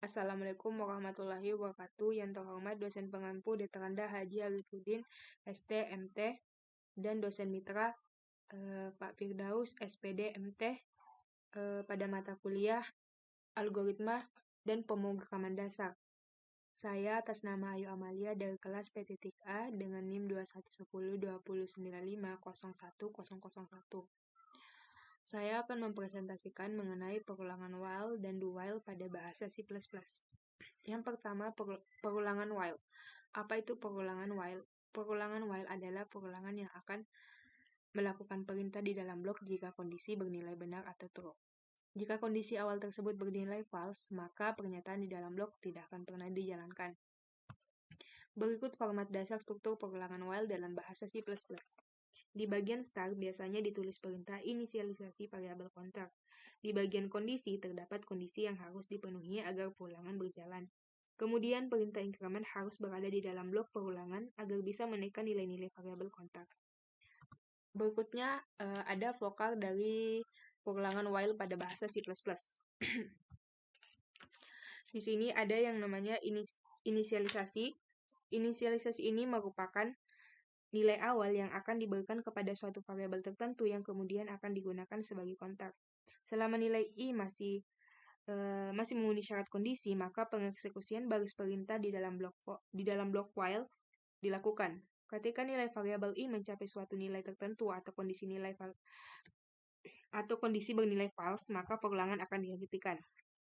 Assalamualaikum warahmatullahi wabarakatuh. Yang terhormat dosen pengampu Dr. Anda Haji Arifudin, ST, MT, dan dosen mitra Pak Firdaus, SPD, MT, pada mata kuliah Algoritma dan Pemrograman Dasar. Saya atas nama Ayu Amalia dari kelas PT3A dengan NIM 211020950101. Saya akan mempresentasikan mengenai perulangan while dan do while pada bahasa C++. Yang pertama, perulangan while. Apa itu perulangan while? Perulangan while adalah perulangan yang akan melakukan perintah di dalam blok jika kondisi bernilai benar atau true. Jika kondisi awal tersebut bernilai false, maka pernyataan di dalam blok tidak akan pernah dijalankan. Berikut format dasar struktur perulangan while dalam bahasa C++. Di bagian start biasanya ditulis perintah inisialisasi variabel counter. Di bagian kondisi terdapat kondisi yang harus dipenuhi agar perulangan berjalan. Kemudian perintah increment harus berada di dalam blok perulangan agar bisa menaikkan nilai-nilai variabel counter. Berikutnya ada vokal dari perulangan while pada bahasa C++. Di sini ada yang namanya inisialisasi. Inisialisasi ini merupakan nilai awal yang akan diberikan kepada suatu variabel tertentu yang kemudian akan digunakan sebagai counter. Selama nilai i masih memenuhi syarat kondisi, maka pengeksekusian baris perintah di dalam blok while dilakukan. Ketika nilai variabel i mencapai suatu nilai tertentu atau kondisi bernilai false, maka perulangan akan dihentikan.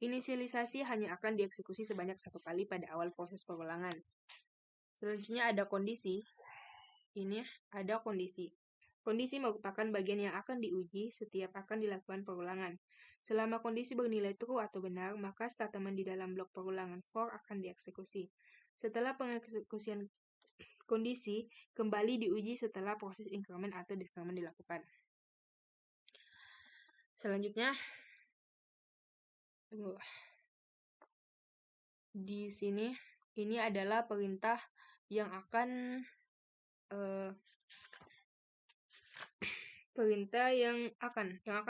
Inisialisasi hanya akan dieksekusi sebanyak satu kali pada awal proses perulangan. Selanjutnya ada kondisi. Ini ada kondisi. Kondisi merupakan bagian yang akan diuji setiap akan dilakukan perulangan. Selama kondisi bernilai true atau benar, maka statement di dalam blok perulangan for akan dieksekusi. Setelah pengeksekusian kondisi, kembali diuji setelah proses increment atau discrement dilakukan. Selanjutnya, di sini, ini adalah perintah yang akan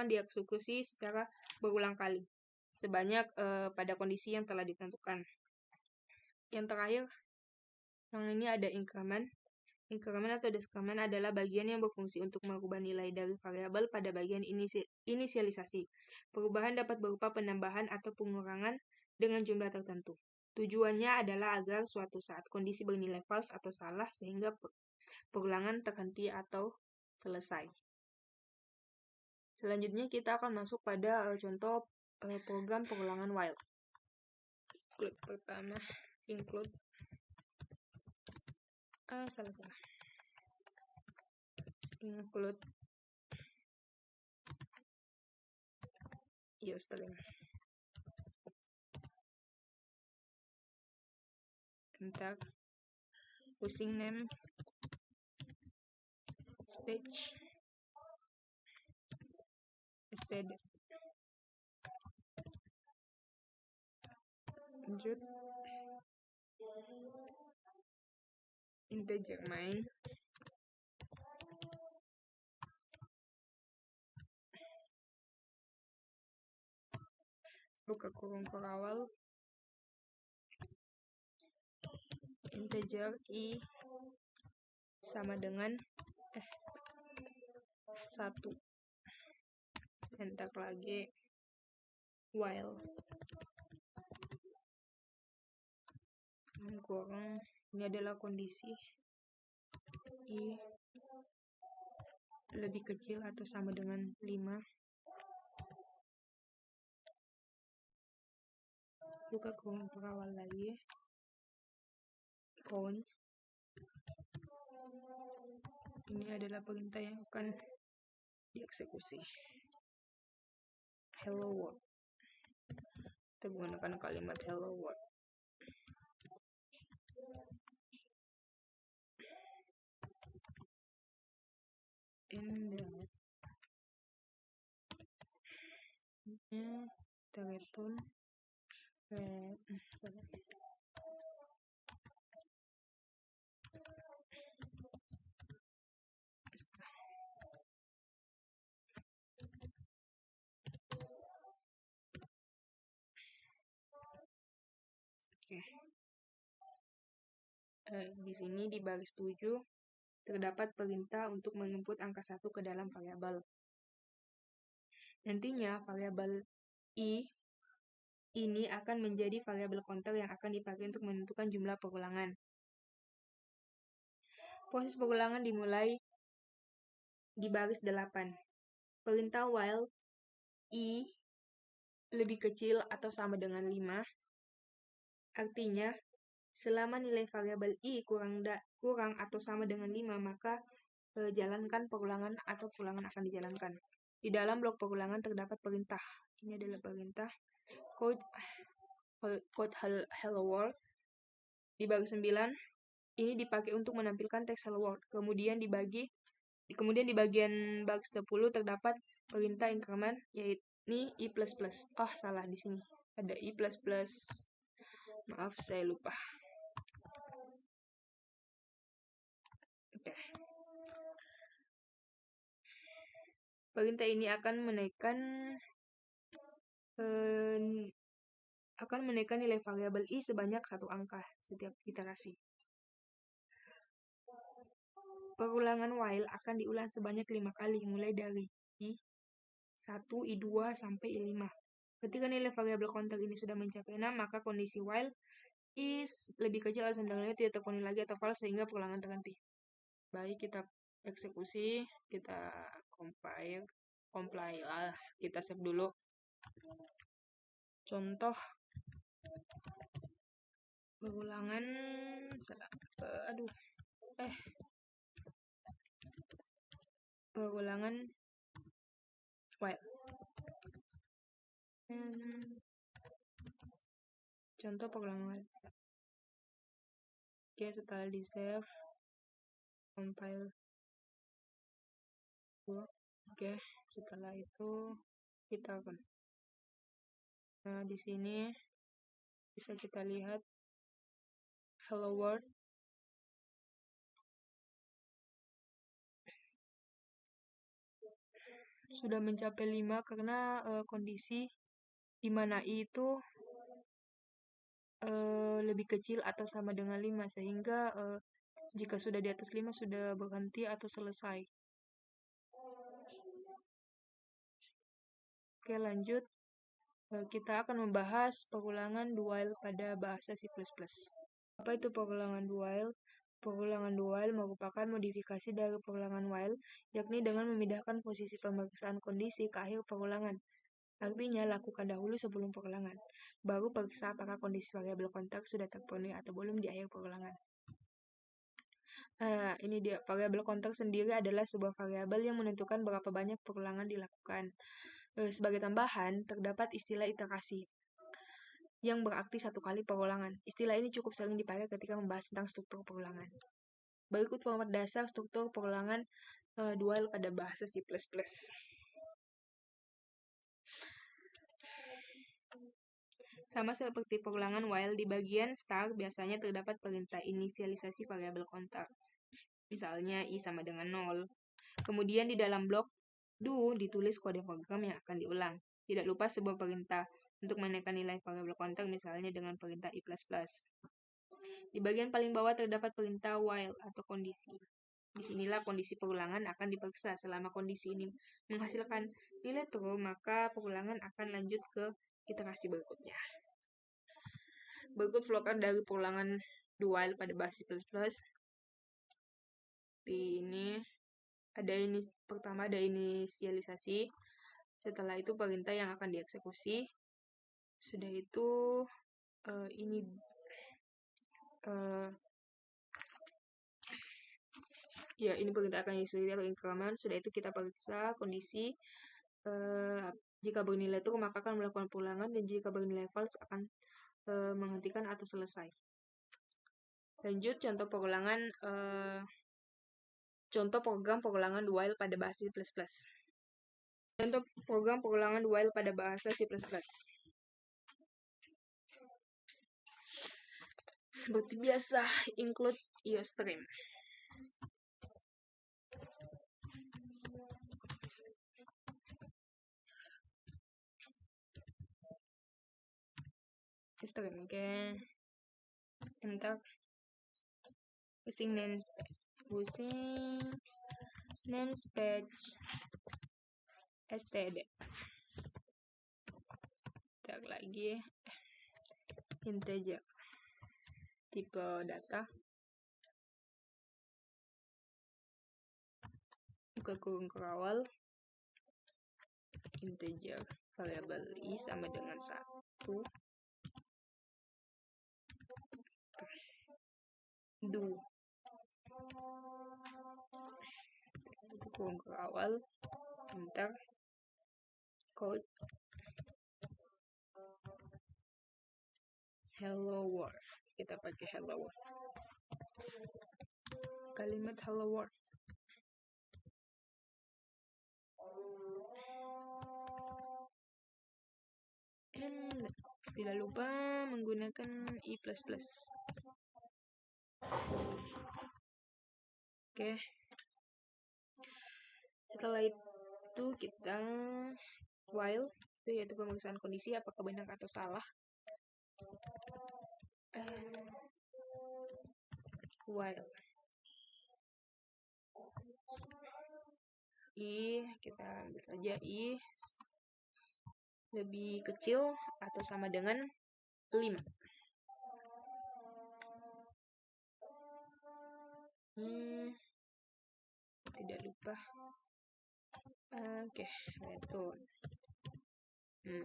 dieksekusi secara berulang kali sebanyak pada kondisi yang telah ditentukan. Yang terakhir, yang ini ada increment. Increment atau discrement adalah bagian yang berfungsi untuk merubah nilai dari variabel pada bagian inisialisasi. Perubahan dapat berupa penambahan atau pengurangan dengan jumlah tertentu. Tujuannya adalah agar suatu saat kondisi bernilai false atau salah sehingga perulangan terhenti atau selesai. Selanjutnya kita akan masuk pada contoh program perulangan while. Pertama, include include string. Enter using name speech std lanjut integer main buka kurung awal integer i sama dengan 1. Enter lagi while kurang, ini adalah kondisi i lebih kecil atau sama dengan 5. Buka kurung awal lagi count. Ini adalah perintah yang akan dieksekusi. Hello world. Kita menggunakan kalimat hello world. Kita return Oke. Di sini di baris 7 terdapat perintah untuk menginput angka 1 ke dalam variabel. Nantinya variabel i ini akan menjadi variabel counter yang akan dipakai untuk menentukan jumlah perulangan. Proses perulangan dimulai di baris 8. Perintah while i lebih kecil atau sama dengan 5, artinya selama nilai variabel i kurang atau sama dengan 5, maka jalankan perulangan atau perulangan akan dijalankan. Di dalam blok perulangan terdapat perintah. Ini adalah perintah code hello world. Di baris 9, ini dipakai untuk menampilkan teks hello world. Kemudian di bagian baris 10 terdapat perintah increment, yaitu i++. Salah di sini. Ada i++. Maaf, saya lupa. Oke. Perintah ini akan menaikkan nilai variabel i sebanyak 1 angka setiap iterasi. Perulangan while akan diulang sebanyak 5 kali, mulai dari i1, i2, sampai i5. Ketika nilai variabel counter ini sudah mencapai 6, maka kondisi while is lebih kecil atau sama dengan tidak terpenuhi lagi atau false sehingga perulangan terhenti. Baik, kita eksekusi, kita compile, kita save dulu. Contoh perulangan while. Contoh perulangan. Oke, setelah di save, compile. Oke, setelah itu kita akan. Nah, di sini bisa kita lihat hello world. Sudah mencapai 5 karena kondisi di mana i itu lebih kecil atau sama dengan 5, sehingga jika sudah di atas 5 sudah berhenti atau selesai. Oke, lanjut. Kita akan membahas perulangan do while pada bahasa C++. Apa itu perulangan do while? Perulangan do while merupakan modifikasi dari perulangan while, yakni dengan memindahkan posisi pemeriksaan kondisi ke akhir perulangan. Artinya, lakukan dahulu sebelum perulangan, baru periksa apakah kondisi variabel counter sudah terpenuhi atau belum di akhir perulangan. Ini dia, variabel counter sendiri adalah sebuah variabel yang menentukan berapa banyak perulangan dilakukan. Sebagai tambahan, terdapat istilah iterasi, yang berarti 1 kali perulangan. Istilah ini cukup sering dipakai ketika membahas tentang struktur perulangan. Berikut format dasar struktur perulangan do while pada bahasa C++. Sama seperti perulangan while, di bagian start biasanya terdapat perintah inisialisasi variabel counter. Misalnya i sama dengan 0. Kemudian di dalam blok do ditulis kode program yang akan diulang. Tidak lupa sebuah perintah untuk menaikkan nilai variabel counter, misalnya dengan perintah i++. Di bagian paling bawah terdapat perintah while atau kondisi. Disinilah kondisi perulangan akan diperiksa. Selama kondisi ini menghasilkan nilai true, maka perulangan akan lanjut ke iterasi berikutnya. Berikut flowchart dari perulangan do while pada bahasa C++. Ini pertama ada inisialisasi. Setelah itu perintah yang akan dieksekusi. Sudah itu ini perintah akan dieksekusi atau increment. Sudah itu kita periksa kondisi. Jika bernilai true maka akan melakukan perulangan, dan jika bernilai false akan menghentikan atau selesai. Lanjut contoh program perulangan do while pada bahasa C++. Contoh program perulangan do while pada bahasa C++. Seperti biasa, include iostream. Oke. enter. Using namespace std. Enter lagi integer tipe data, buka kurung kerawal, integer variabel i sama dengan 1, do kurung kerawal, enter, code hello world. Kita pakai hello world, kalimat hello world. Tidak lupa menggunakan i++. Oke. Setelah itu kita while, itu yaitu pemeriksaan kondisi apakah benar atau salah. While i, kita ambil saja i lebih kecil atau sama dengan 5. Tidak lupa. Oke, return 0.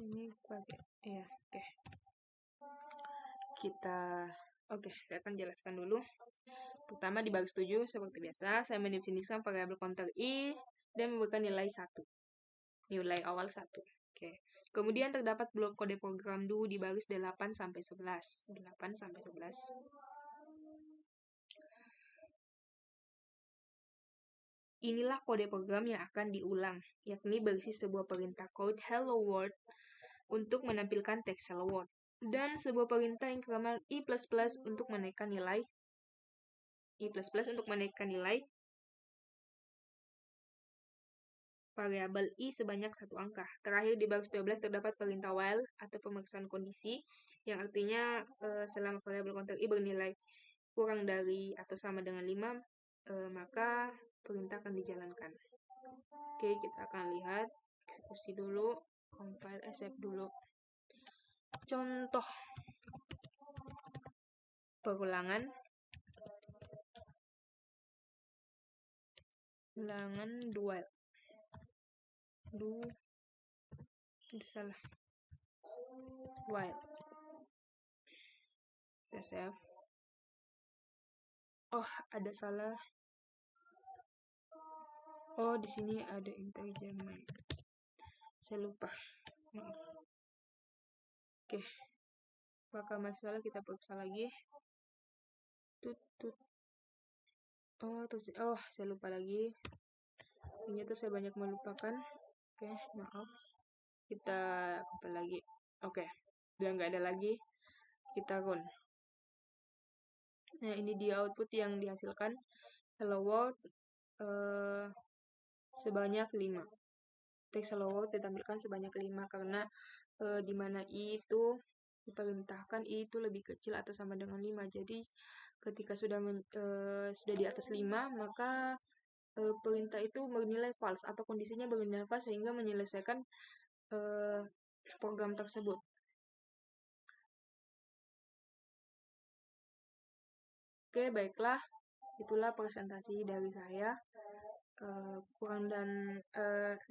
Ini pakai ya, oke. Saya akan jelaskan dulu. Pertama di baris 7 seperti biasa, saya mendefinisikan variabel counter i dan memberikan nilai 1. Nilai awal 1. Oke. Kemudian terdapat blok kode program do di baris 8 sampai 11. 8 sampai 11. Inilah kode program yang akan diulang, yakni berisi sebuah perintah code hello world untuk menampilkan teks hello world dan sebuah perintah increment i++ untuk menaikkan nilai variabel i sebanyak 1 angka. Terakhir di baris 12 terdapat perintah while atau pemeriksaan kondisi yang artinya selama variabel counter i bernilai kurang dari atau sama dengan 5, maka perintah akan dijalankan. Oke, kita akan lihat eksekusi dulu, compile save dulu. Contoh perulangan dual. While. Kita save. Oh, ada salah. Oh, di sini ada integer main. Saya lupa. Maaf. Oke. Apakah masalah, kita periksa lagi. Oh, saya lupa lagi. Ternyata saya banyak melupakan. Oke, maaf. Kita compile lagi. Oke. Udah nggak ada lagi. Kita run. Nah, ini dia output yang dihasilkan. Hello world sebanyak 5. Teks hello world ditampilkan sebanyak 5 karena di mana i itu diperintahkan i itu lebih kecil atau sama dengan 5. Jadi ketika sudah di atas 5, maka perintah itu bernilai false atau kondisinya bernilai false sehingga menyelesaikan program tersebut. Oke, baiklah. Itulah presentasi dari saya.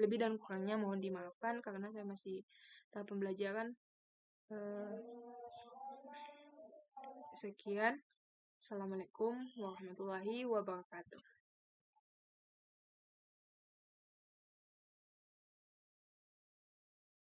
Lebih dan kurangnya mohon dimaafkan karena saya masih tahap pembelajaran. Sekian. Assalamualaikum warahmatullahi wabarakatuh.